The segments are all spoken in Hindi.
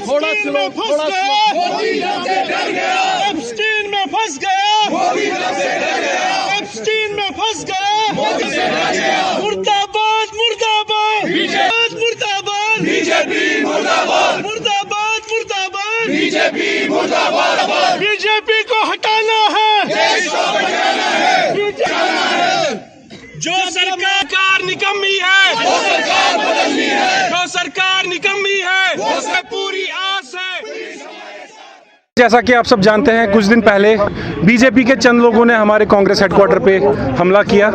थोड़ा स्लो, थोड़ा एप्स्टीन में फंस गया, एप्स्टीन में फंस गया। मुर्दाबाद मुर्दाबाद मुर्दाबाद बीजेपी मुर्दाबाद मुर्दाबाद मुर्दाबाद बीजेपी मुर्दाबाद। बीजेपी को हटाना है, देश को बचाना है। जो सरकार निकम्मी है वो सरकार बदलनी है, जो सरकार निकम्मी है वो पूरी आस है। जैसा कि आप सब जानते हैं, कुछ दिन पहले बीजेपी के चंद लोगों ने हमारे कांग्रेस हेडक्वार्टर पे हमला किया।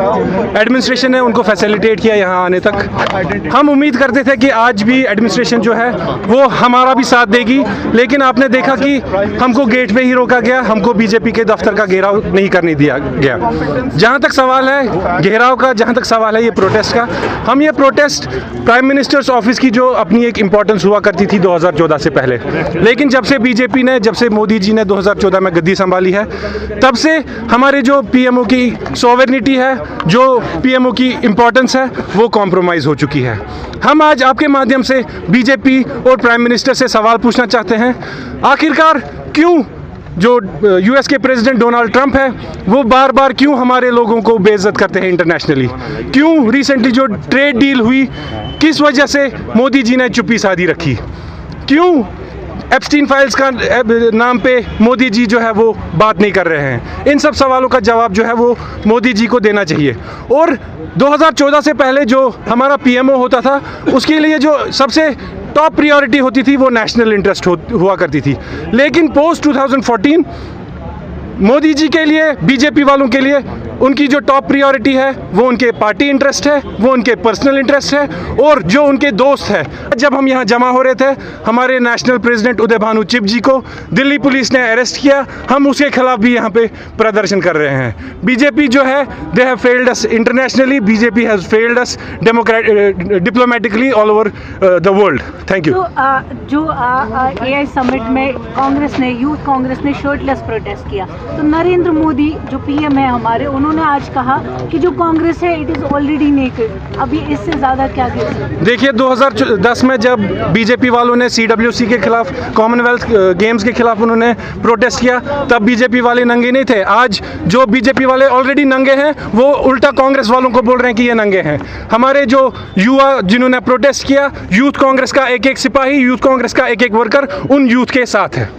एडमिनिस्ट्रेशन ने उनको फैसिलिटेट किया यहाँ आने तक। हम उम्मीद करते थे कि आज भी एडमिनिस्ट्रेशन जो है वो हमारा भी साथ देगी, लेकिन आपने देखा कि हमको गेट पे ही रोका गया, हमको बीजेपी के दफ्तर का घेराव नहीं करने दिया गया। जहाँ तक सवाल है घेराव का, जहाँ तक सवाल है ये प्रोटेस्ट का, हम ये प्रोटेस्ट प्राइम मिनिस्टर्स ऑफिस की जो अपनी एक इम्पोर्टेंस हुआ करती थी 2014 से पहले, लेकिन जब से बीजेपी ने, जब से मोदी जी ने 2014 में गद्दी संभाली है, तब से हमारे जो पीएमओ की सॉवरेनिटी है, जो पीएमओ की इम्पोर्टेंस है, वो कॉम्प्रोमाइज़ हो चुकी है। हम आज आपके माध्यम से बीजेपी और प्राइम मिनिस्टर से सवाल पूछना चाहते हैं, आखिरकार क्यों जो यूएस के प्रेसिडेंट डोनाल्ड ट्रंप है वो बार बार क्यों हमारे लोगों को बेइज्जत करते हैं इंटरनेशनली? क्यों रिसेंटली जो ट्रेड डील हुई, किस वजह से मोदी जी ने चुप्पी साधी रखी? क्यों एप्स्टीन फाइल्स का नाम पे मोदी जी जो है वो बात नहीं कर रहे हैं? इन सब सवालों का जवाब जो है वो मोदी जी को देना चाहिए। और 2014 से पहले जो हमारा पीएमओ होता था, उसके लिए जो सबसे टॉप प्रायोरिटी होती थी वो नेशनल इंटरेस्ट हुआ करती थी, लेकिन पोस्ट 2014 मोदी जी के लिए, बीजेपी वालों के लिए उनकी जो टॉप प्रायोरिटी है वो उनके पार्टी इंटरेस्ट है, वो उनके पर्सनल इंटरेस्ट है, और जो उनके दोस्त है। जब हम यहाँ जमा हो रहे थे, हमारे नेशनल प्रेसिडेंट उदय भानु चिप जी को दिल्ली पुलिस ने अरेस्ट किया, हम उसके खिलाफ भी यहाँ पे प्रदर्शन कर रहे हैं। बीजेपी जो है, they have failed us internationally, BJP has failed us diplomatically all over the world. Thank you. जो AI समिट में कांग्रेस ने, यूथ कांग्रेस ने शर्टलेस प्रोटेस्ट किया, तो नरेंद्र मोदी जो पीएम है हमारे, उन्होंने आज कहा कि जो कांग्रेस है इट इज ऑलरेडी नेकेड। अभी इससे ज्यादा क्या कह सकते हैं? देखिए, 2010 में जब बीजेपी वालों ने CWC के खिलाफ, कॉमनवेल्थ गेम्स के खिलाफ उन्होंने प्रोटेस्ट किया, तब बीजेपी वाले नंगे नहीं थे। आज जो बीजेपी वाले ऑलरेडी नंगे हैं, वो उल्टा कांग्रेस वालों को बोल रहे हैं कि ये नंगे हैं। हमारे जो युवा जिन्होंने प्रोटेस्ट किया, यूथ कांग्रेस का एक एक सिपाही, यूथ कांग्रेस का एक एक वर्कर उन यूथ के साथ है।